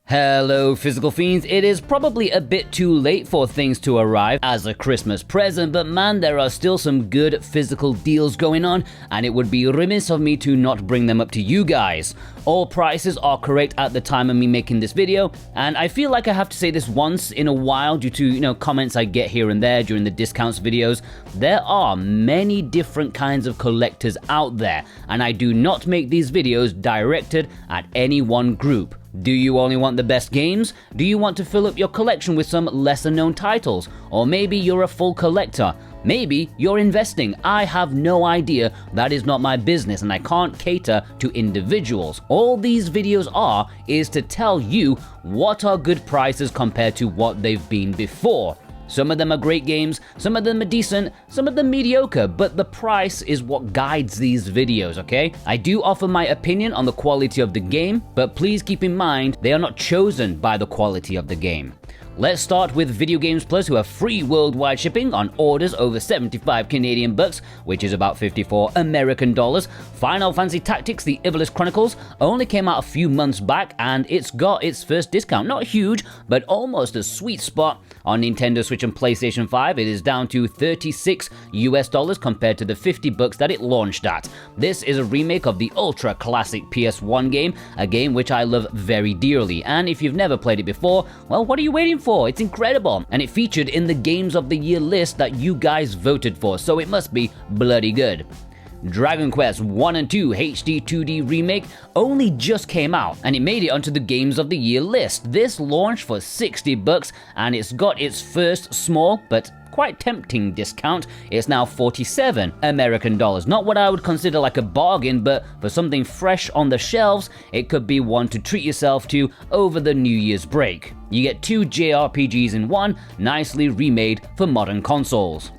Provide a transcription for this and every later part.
Hello physical fiends, it is probably a bit too late for things to arrive as a Christmas present, but man, there are still some good physical deals going on, and it would be remiss of me to not bring them up to you guys. All prices are correct at the time of me making this video, and I feel like I have to say this once in a while due to, comments I get here and there during the discounts videos. There are many different kinds of collectors out there, and I do not make these videos directed at any one group. Do you only want the best games? Do you want to fill up your collection with some lesser known titles? Or maybe you're a full collector? Maybe you're investing. I have no idea. That is not my business and I can't cater to individuals. All these videos is to tell you what are good prices compared to what they've been before. Some of them are great games, some of them are decent, some of them mediocre, but the price is what guides these videos, okay? I do offer my opinion on the quality of the game, but please keep in mind they are not chosen by the quality of the game. Let's start with Video Games Plus, who have free worldwide shipping on orders over 75 Canadian bucks, which is about 54 American dollars. Final Fantasy Tactics: The Ivalice Chronicles only came out a few months back, and it's got its first discount. Not huge, but almost a sweet spot on Nintendo Switch and PlayStation 5. It is down to $36 compared to the 50 bucks that it launched at. This is a remake of the ultra classic PS1 game, a game which I love very dearly. And if you've never played it before, well, what are you waiting for? It's incredible, and it featured in the Games of the Year list that you guys voted for, so it must be bloody good. Dragon Quest 1 and 2 HD 2D Remake only just came out, and it made it onto the Games of the Year list. This launched for 60 bucks, and it's got its first small but quite tempting discount. It's now 47 American dollars. Not what I would consider like a bargain, but for something fresh on the shelves, it could be one to treat yourself to over the New Year's break. You get two JRPGs in one, nicely remade for modern consoles.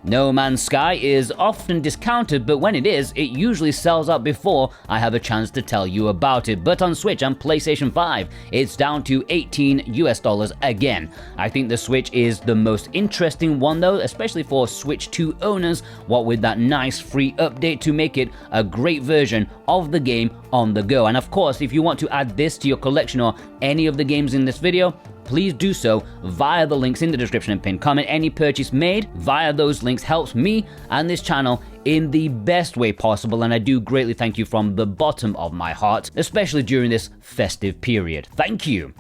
No Man's Sky is often discounted, but when it is, it usually sells out before I have a chance to tell you about it. But on Switch and PlayStation 5, it's down to $18 again. I think the Switch is the most interesting one though, especially for Switch 2 owners, what with that nice free update to make it a great version of the game on the go. And of course, if you want to add this to your collection or any of the games in this video, please do so via the links in the description and pinned comment. Any purchase made via those links helps me and this channel in the best way possible, and I do greatly thank you from the bottom of my heart, especially during this festive period. Thank you.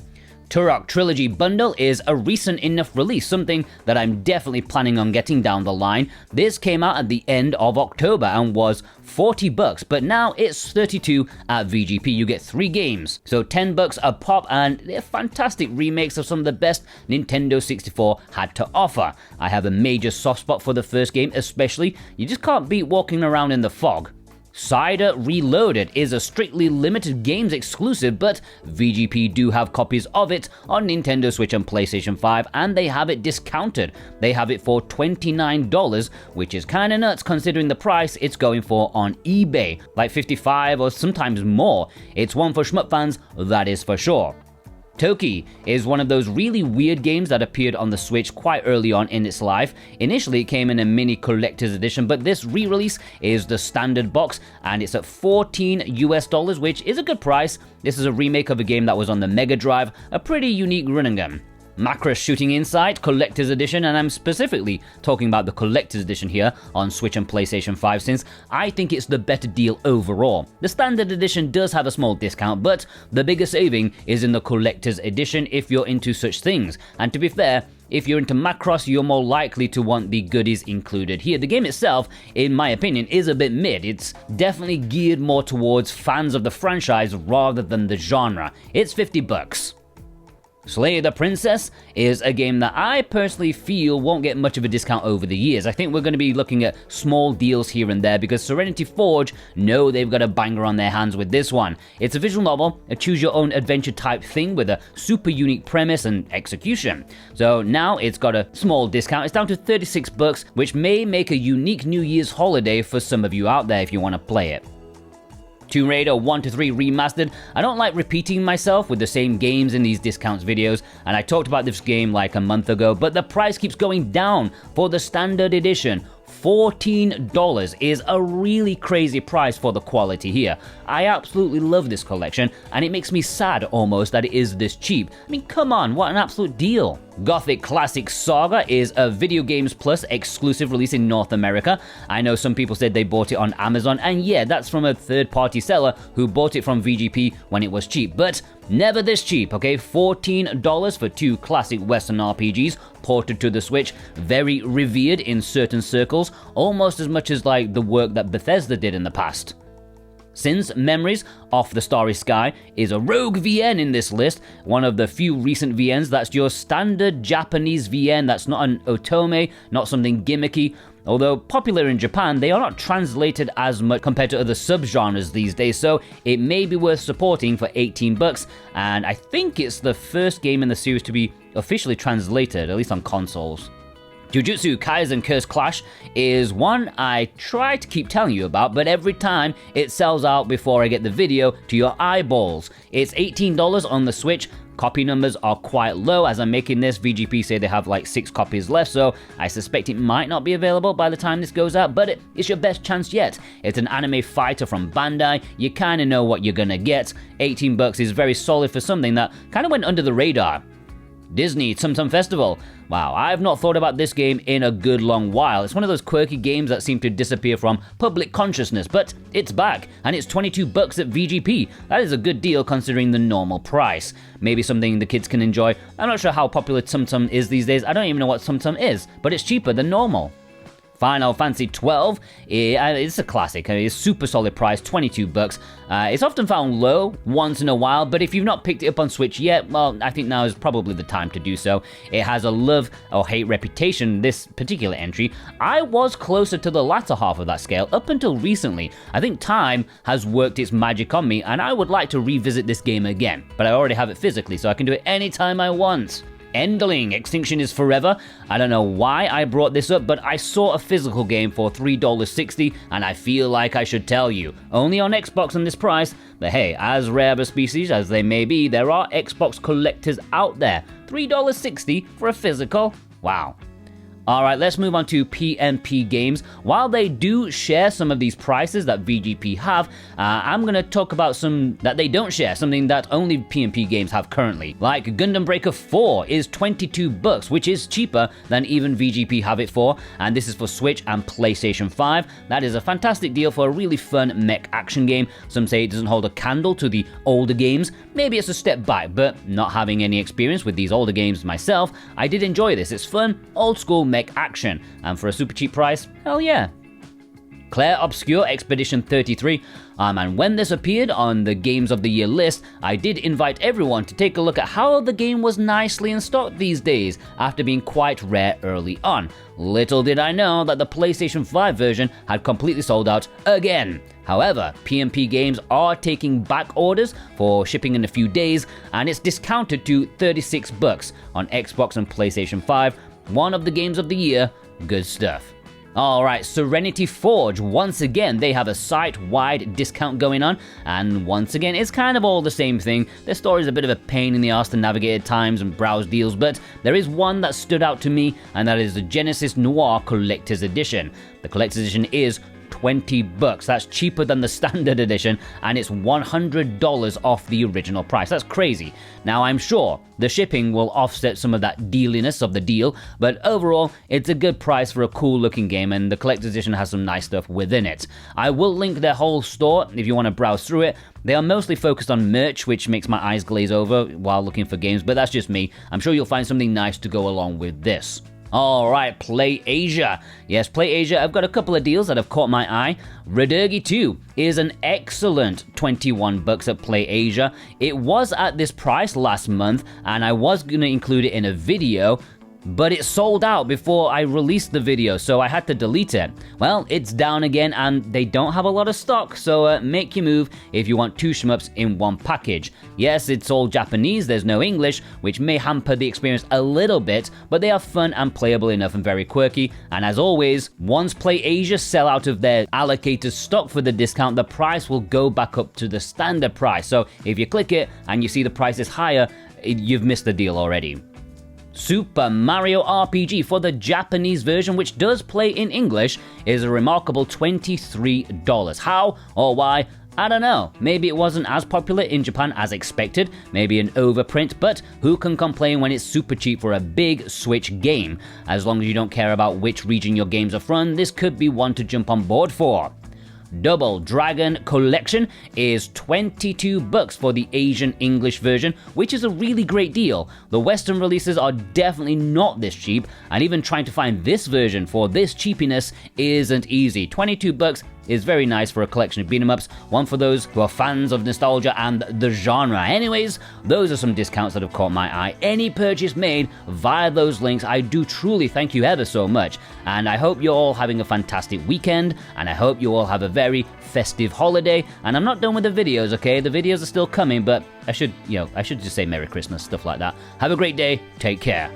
Turok Trilogy Bundle is a recent enough release, something that I'm definitely planning on getting down the line. This came out at the end of October and was 40 bucks, but now it's 32 at VGP. You get 3 games, so 10 bucks a pop, and they're fantastic remakes of some of the best Nintendo 64 had to offer. I have a major soft spot for the first game, especially. You just can't beat walking around in the fog. Syder Reloaded is a strictly limited games exclusive, but VGP do have copies of it on Nintendo Switch and PlayStation 5, and they have it discounted. They have it for $29, which is kinda nuts considering the price it's going for on eBay, like $55 or sometimes more. It's one for shmup fans, that is for sure. Toki is one of those really weird games that appeared on the Switch quite early on in its life. Initially it came in a mini collector's edition, but this re-release is the standard box and it's at $14, which is a good price. This is a remake of a game that was on the Mega Drive, a pretty unique run and gun. MACROSS Shooting Insight Collector's Edition, and I'm specifically talking about the Collector's Edition here on Switch and PlayStation 5 since I think it's the better deal overall. The Standard Edition does have a small discount, but the bigger saving is in the Collector's Edition if you're into such things. And to be fair, if you're into MACROSS, you're more likely to want the goodies included here. The game itself, in my opinion, is a bit mid. It's definitely geared more towards fans of the franchise rather than the genre. It's 50 bucks. Sla the Princess is a game that I personally feel won't get much of a discount over the years. I think we're going to be looking at small deals here and there because Serenity Forge know they've got a banger on their hands with this one. It's a visual novel, a choose-your-own adventure type thing with a super unique premise and execution. So now it's got a small discount. It's down to 36 bucks, which may make a unique New Year's holiday for some of you out there if you want to play it. Tomb Raider 1-3 Remastered. I don't like repeating myself with the same games in these discounts videos, and I talked about this game like a month ago, but the price keeps going down for the standard edition. $14 is a really crazy price for the quality here. I absolutely love this collection, and it makes me sad almost that it is this cheap. I mean, come on, what an absolute deal. Gothic Classic Saga is a Video Games Plus exclusive release in North America. I know some people said they bought it on Amazon, and yeah, that's from a third-party seller who bought it from VGP when it was cheap, but never this cheap, okay? $14 for 2 classic Western RPGs ported to the Switch, very revered in certain circles, almost as much as like the work that Bethesda did in the past. Since Memories Off the Starry Sky is a rogue VN in this list, one of the few recent VNs that's your standard Japanese VN that's not an otome, not something gimmicky. Although popular in Japan, they are not translated as much compared to other subgenres these days, so it may be worth supporting for $18, and I think it's the first game in the series to be officially translated, at least on consoles. Jujutsu Kaisen Curse Clash is one I try to keep telling you about, but every time it sells out before I get the video to your eyeballs. It's $18 on the Switch. Copy numbers are quite low. As I'm making this, VGP say they have like 6 copies left, so I suspect it might not be available by the time this goes out, but it's your best chance yet. It's an anime fighter from Bandai. You kind of know what you're gonna get. $18 is very solid for something that kind of went under the radar. Disney Tsum Festival. Wow, I've not thought about this game in a good long while. It's one of those quirky games that seem to disappear from public consciousness, but it's back, and it's $22 at VGP. That is a good deal considering the normal price. Maybe something the kids can enjoy. I'm not sure how popular Tsum is these days. I don't even know what Tsum is, but it's cheaper than normal. Final Fantasy XII, it's a classic. It's super solid price, $22. It's often found low once in a while, but if you've not picked it up on Switch yet, well, I think now is probably the time to do so. It has a love or hate reputation, this particular entry. I was closer to the latter half of that scale up until recently. I think time has worked its magic on me, and I would like to revisit this game again, but I already have it physically, so I can do it anytime I want. Endling, Extinction is Forever. I don't know why I brought this up, but I saw a physical game for $3.60, and I feel like I should tell you. Only on Xbox on this price, but hey, as rare of a species as they may be, there are Xbox collectors out there. $3.60 for a physical? Wow. Alright, let's move on to PNP games. While they do share some of these prices that VGP have, I'm going to talk about some that they don't share, something that only PNP games have currently. Like Gundam Breaker 4 is $22, which is cheaper than even VGP have it for, and this is for Switch and PlayStation 5. That is a fantastic deal for a really fun mech action game. Some say it doesn't hold a candle to the older games. Maybe it's a step back, but not having any experience with these older games myself, I did enjoy this. It's fun, old school mech action, and for a super cheap price, hell yeah. Clair Obscur Expedition 33, and when this appeared on the Games of the Year list, I did invite everyone to take a look at how the game was nicely in stock these days, after being quite rare early on. Little did I know that the PlayStation 5 version had completely sold out again. However, PNP games are taking back orders for shipping in a few days, and it's discounted to $36 on Xbox and PlayStation 5. One of the Games of the Year, good stuff. Alright, Serenity Forge, once again they have a site-wide discount going on, and once again it's kind of all the same thing. Their story is a bit of a pain in the arse to navigate at times and browse deals, but there is one that stood out to me, and that is the Genesis Noir Collectors Edition. The Collector's Edition is $20. That's cheaper than the standard edition, and it's $100 off the original price. That's crazy. Now, I'm sure the shipping will offset some of that dealiness of the deal, but overall, it's a good price for a cool looking game, and the collector's edition has some nice stuff within it. I will link their whole store if you want to browse through it. They are mostly focused on merch, which makes my eyes glaze over while looking for games, but that's just me. I'm sure you'll find something nice to go along with this. Alright, Play Asia. Yes, Play Asia, I've got a couple of deals that have caught my eye. Radirgy 2 is an excellent $21 at Play Asia. It was at this price last month, and I was going to include it in a video, but it sold out before I released the video, so I had to delete it. Well, it's down again, and they don't have a lot of stock, so make your move if you want 2 shmups in one package. Yes, it's all Japanese, there's no English, which may hamper the experience a little bit, but they are fun and playable enough and very quirky, and as always, once Play Asia sell out of their allocated stock for the discount, the price will go back up to the standard price, so if you click it and you see the price is higher, you've missed the deal already. Super Mario RPG for the Japanese version, which does play in English, is a remarkable $23. How or why? I don't know. Maybe it wasn't as popular in Japan as expected, maybe an overprint, but who can complain when it's super cheap for a big Switch game? As long as you don't care about which region your games are from, this could be one to jump on board for. Double Dragon Collection is $22 for the Asian English version, which is a really great deal. The Western releases are definitely not this cheap, and even trying to find this version for this cheapiness isn't easy. $22 is very nice for a collection of beat-em-ups, one for those who are fans of nostalgia and the genre. Anyways, those are some discounts that have caught my eye. Any purchase made via those links, I do truly thank you ever so much, and I hope you're all having a fantastic weekend, and I hope you all have a very festive holiday. And I'm not done with the videos, okay? The videos are still coming, but I should just say Merry Christmas, stuff like that. Have a great day, take care.